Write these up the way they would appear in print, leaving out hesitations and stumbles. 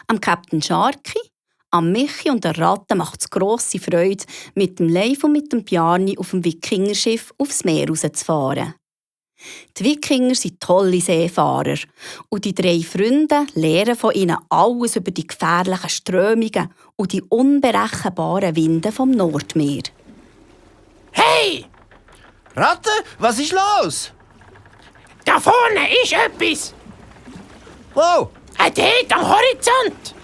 Am Captain Sharky, am Michi und der Ratte macht es grosse Freude, mit dem Leif und mit dem Bjarni auf dem Wikingerschiff aufs Meer rauszufahren. Die Wikinger sind tolle Seefahrer und die 3 Freunde lernen von ihnen alles über die gefährlichen Strömungen und die unberechenbaren Winde vom Nordmeer. Hey! Ratte, was ist los? Da vorne ist etwas! Wo? Dort am Horizont!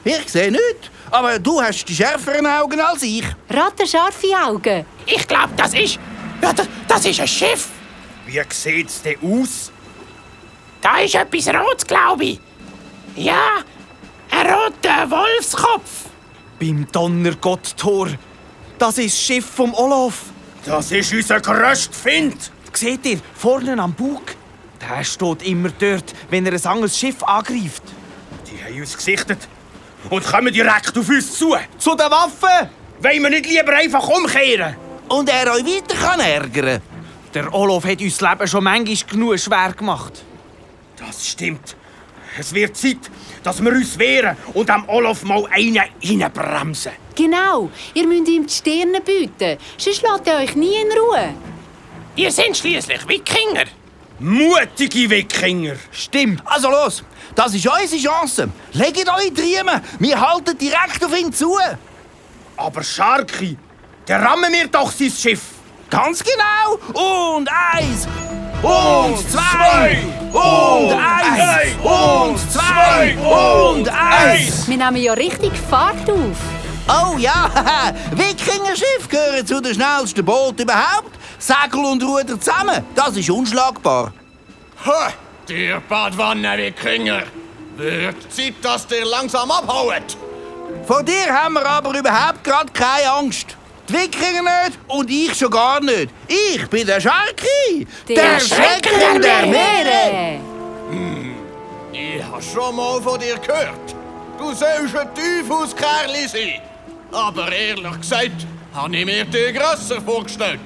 Ich sehe nichts, aber du hast die schärferen Augen als ich. Rattenscharfe Augen. Ich glaube, das ist... Ja, das ist ein Schiff! Wie sieht's denn aus? Da ist etwas Rotes, glaube ich. Ja, ein roter Wolfskopf. Beim Donnergott Thor. Das ist das Schiff vom Olaf. Das ist unser grösster Find. Seht ihr, vorne am Bug? Der steht immer dort, wenn er ein anderes Schiff angreift. Die haben uns gesichtet und kommen direkt auf uns zu. Zu den Waffen! Wollen wir nicht lieber einfach umkehren? Und er euch weiter kann ärgern. Der Olaf hat uns das Leben schon manchmal genug schwer gemacht. Das stimmt. Es wird Zeit, dass wir uns wehren und am Olaf mal einen reinbremsen. Genau, ihr müsst ihm die Stirne bieten, sonst lasst ihr euch nie in Ruhe. Ihr seid schließlich Wikinger. Mutige Wikinger. Stimmt. Also los, das ist unsere Chance. Legt euch Riemen, wir halten direkt auf ihn zu. Aber Sharky, der rammen wir doch sein Schiff. Ganz genau. Und 1. Und 2. Und 1. Und 2. Und 1. Wir nehmen ja richtig Fahrt auf. Oh ja, Wikingerschiff gehören zu den schnellsten Booten überhaupt. Segel und Ruder zusammen, das ist unschlagbar. Ha! Der Badwanne-Wikinger! Wird Zeit, dass der langsam abhaut! Vor dir haben wir aber überhaupt gerade keine Angst. Die Wikinger nicht und ich schon gar nicht. Ich bin der Sharky, der Schrecken der Meere. Ich hab schon mal von dir gehört. Du sollst ein Teufelskerl sein. Aber ehrlich gesagt, habe ich mir dich grösser vorgestellt.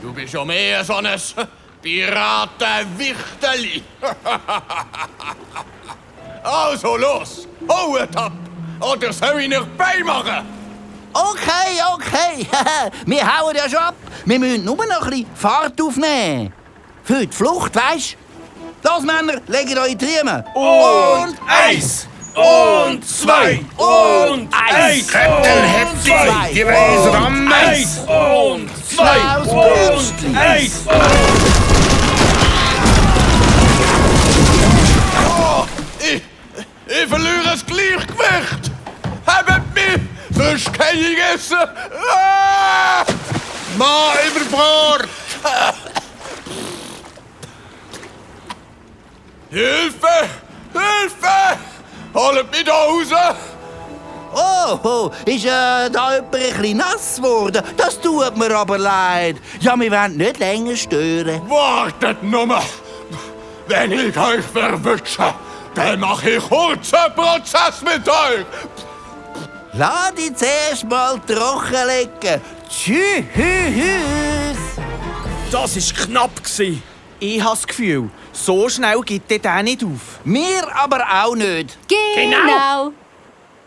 Du bist ja mehr so ein Piratenwichteli. Also los, haut ab! Oder soll ich nicht beimachen? Okay. Wir hauen ja schon ab. Wir müssen nur noch ein bisschen Fahrt aufnehmen. Für die Flucht, weisst du? Los, Männer, legt euch die Riemen. Und 1. Und 2. Und 1. Captain Hetzi, die Weise rammen. 1. Und 2. Und 1. Ich verliere das Gleichgewicht! Habt mich! Sonst kann ich essen! Ah! Mann über Bord. Hilfe! Hilfe! Holt mich da raus! Oh, ist da jemand ein bisschen nass geworden? Das tut mir aber leid. Ja, wir wollen nicht länger stören. Wartet nur! Wenn ich euch verwünsche, dann mache ich kurzen Prozess mit euch! Lass dich zuerst mal trocken legen. Tschüss. Das war knapp. Ich habe das Gefühl, so schnell gibt der nicht auf. Wir aber auch nicht. Genau.